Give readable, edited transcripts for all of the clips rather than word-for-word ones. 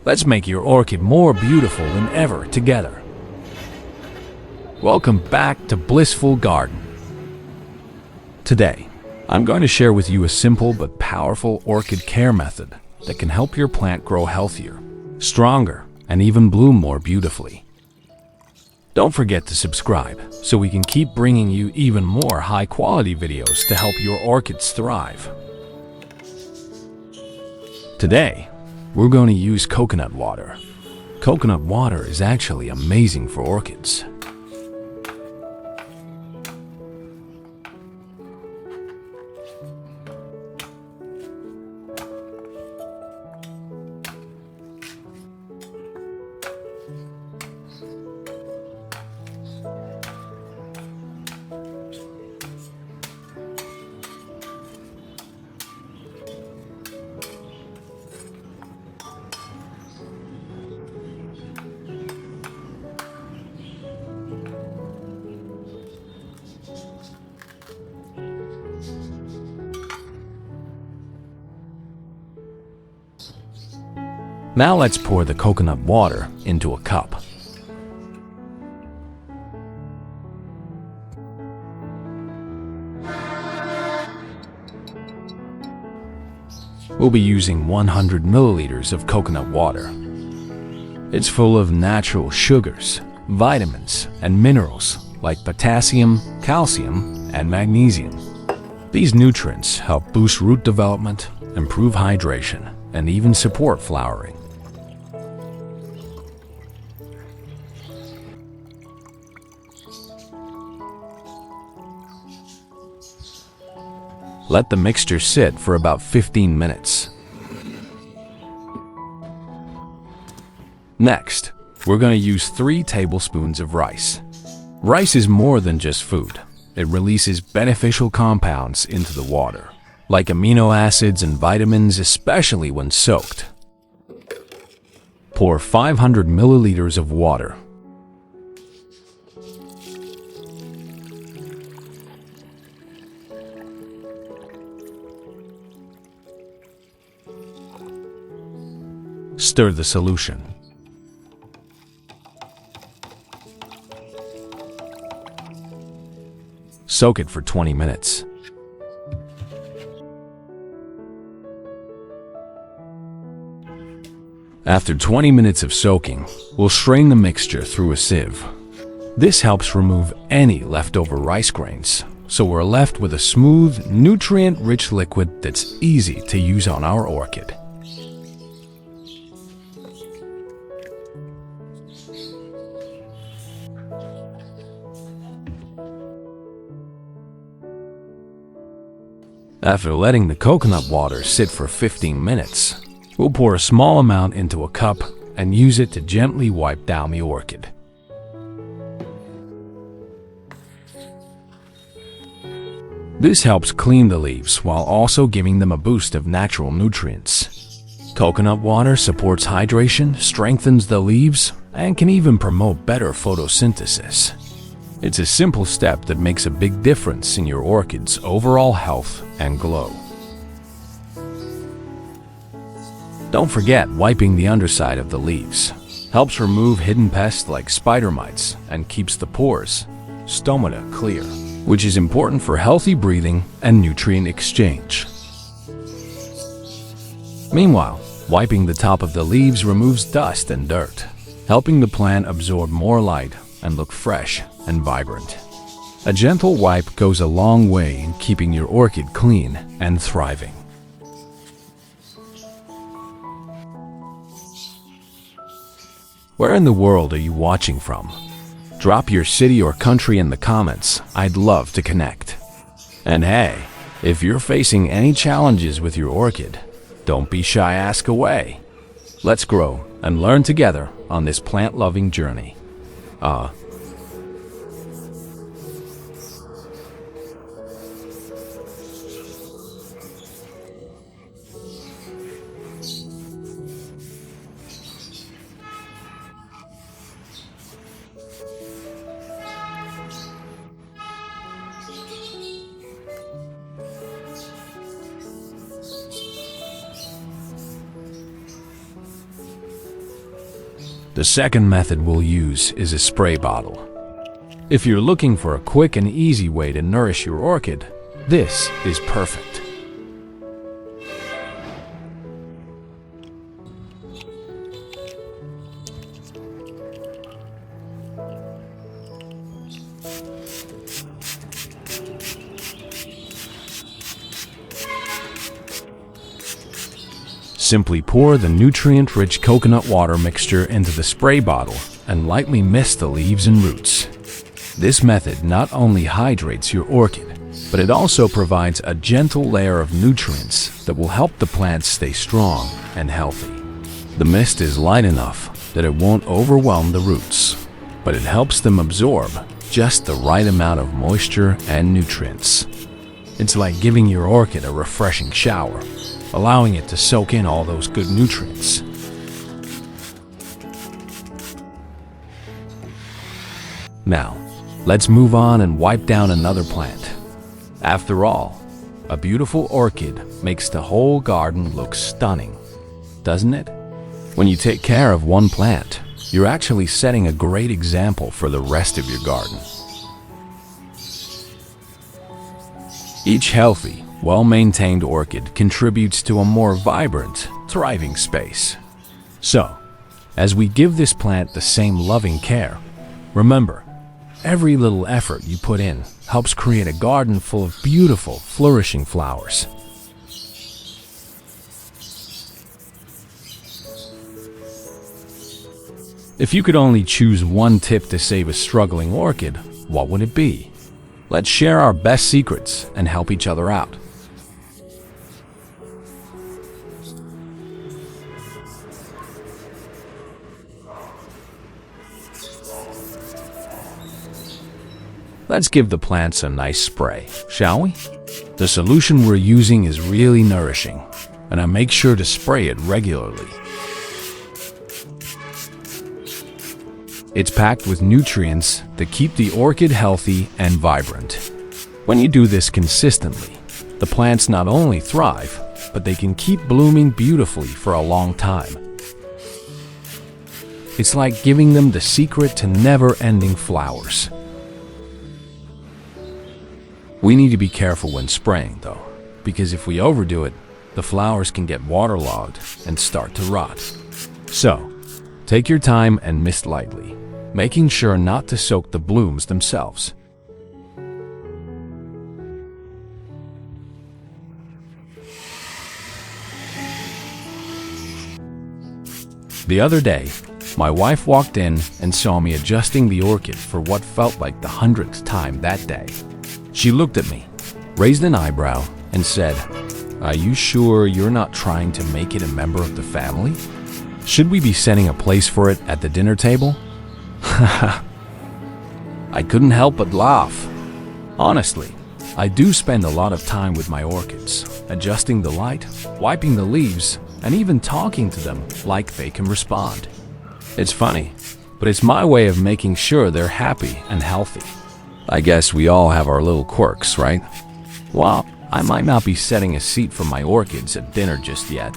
Let's make your orchid more beautiful than ever together. Welcome back to Blissful Garden. Today, I'm going to share with you a simple but powerful orchid care method that can help your plant grow healthier, stronger, and even bloom more beautifully. Don't forget to subscribe so we can keep bringing you even more high-quality videos to help your orchids thrive. Today, we're going to use coconut water. Coconut water is actually amazing for orchids. Now let's pour the coconut water into a cup. We'll be using 100 milliliters of coconut water. It's full of natural sugars, vitamins, and minerals like potassium, calcium, and magnesium. These nutrients help boost root development, improve hydration, and even support flowering. Let the mixture sit for about 15 minutes. Next, we're going to use 3 tablespoons of rice. Rice is more than just food. It releases beneficial compounds into the water, like amino acids and vitamins, especially when soaked. Pour 500 milliliters of water. Stir the solution. Soak it for 20 minutes. After 20 minutes of soaking, we'll strain the mixture through a sieve. This helps remove any leftover rice grains, so we're left with a smooth, nutrient-rich liquid that's easy to use on our orchid. After letting the coconut water sit for 15 minutes, we'll pour a small amount into a cup and use it to gently wipe down the orchid. This helps clean the leaves while also giving them a boost of natural nutrients. Coconut water supports hydration, strengthens the leaves, and can even promote better photosynthesis. It's a simple step that makes a big difference in your orchid's overall health and glow. Don't forget wiping the underside of the leaves. Helps remove hidden pests like spider mites and keeps the pores, stomata, clear, which is important for healthy breathing and nutrient exchange. Meanwhile, wiping the top of the leaves removes dust and dirt, helping the plant absorb more light and look fresh and vibrant. A gentle wipe goes a long way in keeping your orchid clean and thriving. Where in the world are you watching from? Drop your city or country in the comments. I'd love to connect. And hey, if you're facing any challenges with your orchid, don't be shy, ask away. Let's grow and learn together on this plant-loving journey. The second method we'll use is a spray bottle. If you're looking for a quick and easy way to nourish your orchid, this is perfect. Simply pour the nutrient-rich coconut water mixture into the spray bottle and lightly mist the leaves and roots. This method not only hydrates your orchid, but it also provides a gentle layer of nutrients that will help the plants stay strong and healthy. The mist is light enough that it won't overwhelm the roots, but it helps them absorb just the right amount of moisture and nutrients. It's like giving your orchid a refreshing shower, allowing it to soak in all those good nutrients. Now, let's move on and wipe down another plant. After all, a beautiful orchid makes the whole garden look stunning, doesn't it? When you take care of one plant, you're actually setting a great example for the rest of your garden. Each healthy, well-maintained orchid contributes to a more vibrant, thriving space. So, as we give this plant the same loving care, remember, every little effort you put in helps create a garden full of beautiful, flourishing flowers. If you could only choose one tip to save a struggling orchid, what would it be? Let's share our best secrets and help each other out. Let's give the plants a nice spray, shall we? The solution we're using is really nourishing, and I make sure to spray it regularly. It's packed with nutrients that keep the orchid healthy and vibrant. When you do this consistently, the plants not only thrive, but they can keep blooming beautifully for a long time. It's like giving them the secret to never-ending flowers. We need to be careful when spraying, though, because if we overdo it, the flowers can get waterlogged and start to rot. So, take your time and mist lightly, making sure not to soak the blooms themselves. The other day, my wife walked in and saw me adjusting the orchid for what felt like the 100th time that day. She looked at me, raised an eyebrow, and said, "Are you sure you're not trying to make it a member of the family? Should we be setting a place for it at the dinner table?" I couldn't help but laugh. Honestly, I do spend a lot of time with my orchids, adjusting the light, wiping the leaves, and even talking to them like they can respond. It's funny, but it's my way of making sure they're happy and healthy. I guess we all have our little quirks, right? Well, I might not be setting a seat for my orchids at dinner just yet,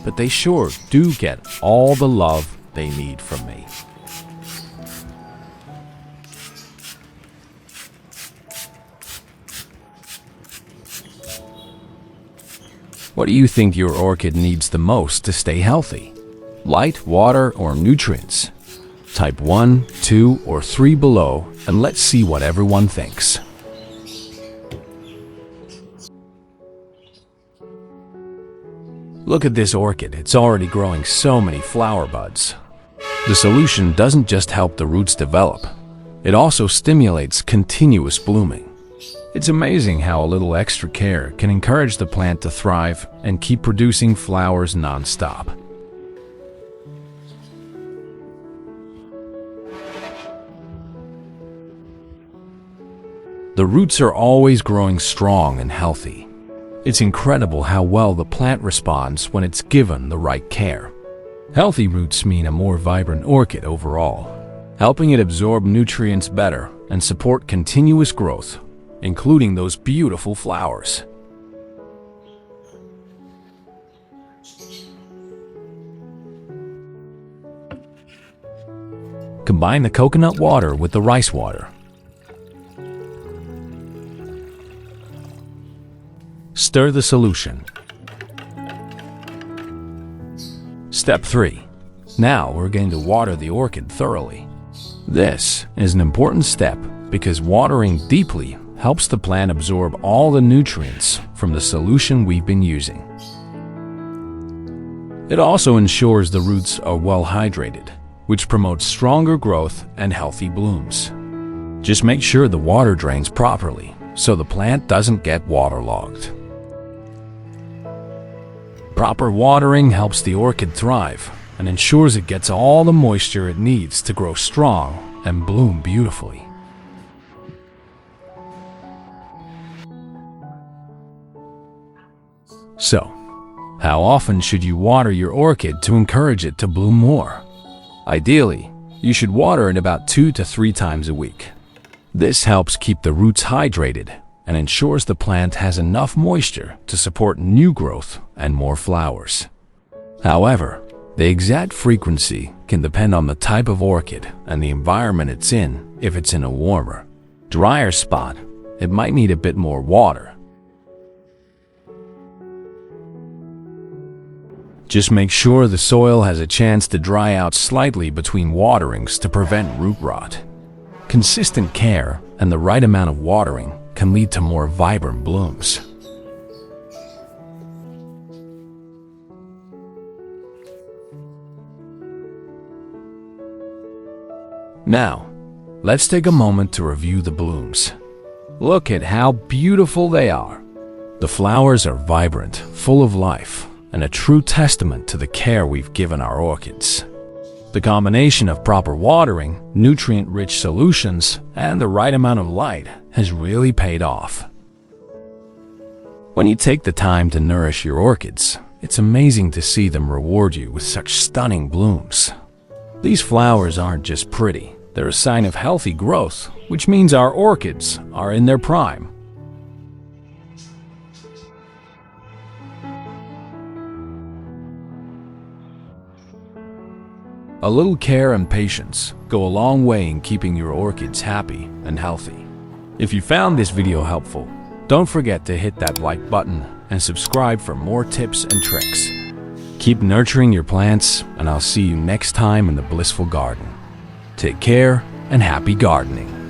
but they sure do get all the love they need from me. What do you think your orchid needs the most to stay healthy? Light, water, or nutrients? Type 1, 2, or 3 below, and let's see what everyone thinks. Look at this orchid, it's already growing so many flower buds. The solution doesn't just help the roots develop, it also stimulates continuous blooming. It's amazing how a little extra care can encourage the plant to thrive and keep producing flowers non-stop. The roots are always growing strong and healthy. It's incredible how well the plant responds when it's given the right care. Healthy roots mean a more vibrant orchid overall, helping it absorb nutrients better and support continuous growth, including those beautiful flowers. Combine the coconut water with the rice water. Stir the solution. Step 3. Now we're going to water the orchid thoroughly. This is an important step because watering deeply helps the plant absorb all the nutrients from the solution we've been using. It also ensures the roots are well hydrated, which promotes stronger growth and healthy blooms. Just make sure the water drains properly so the plant doesn't get waterlogged. Proper watering helps the orchid thrive and ensures it gets all the moisture it needs to grow strong and bloom beautifully. So, how often should you water your orchid to encourage it to bloom more? Ideally, you should water it about 2 to 3 times a week. This helps keep the roots hydrated and ensures the plant has enough moisture to support new growth and more flowers. However, the exact frequency can depend on the type of orchid and the environment it's in. If it's in a warmer, drier spot, it might need a bit more water. Just make sure the soil has a chance to dry out slightly between waterings to prevent root rot. Consistent care and the right amount of watering can lead to more vibrant blooms. Now, let's take a moment to review the blooms. Look at how beautiful they are. The flowers are vibrant, full of life, and a true testament to the care we've given our orchids. The combination of proper watering, nutrient-rich solutions, and the right amount of light has really paid off. When you take the time to nourish your orchids, it's amazing to see them reward you with such stunning blooms. These flowers aren't just pretty, they're a sign of healthy growth, which means our orchids are in their prime. A little care and patience go a long way in keeping your orchids happy and healthy. If you found this video helpful, don't forget to hit that like button and subscribe for more tips and tricks. Keep nurturing your plants, and I'll see you next time in the Blissful Garden. Take care and happy gardening.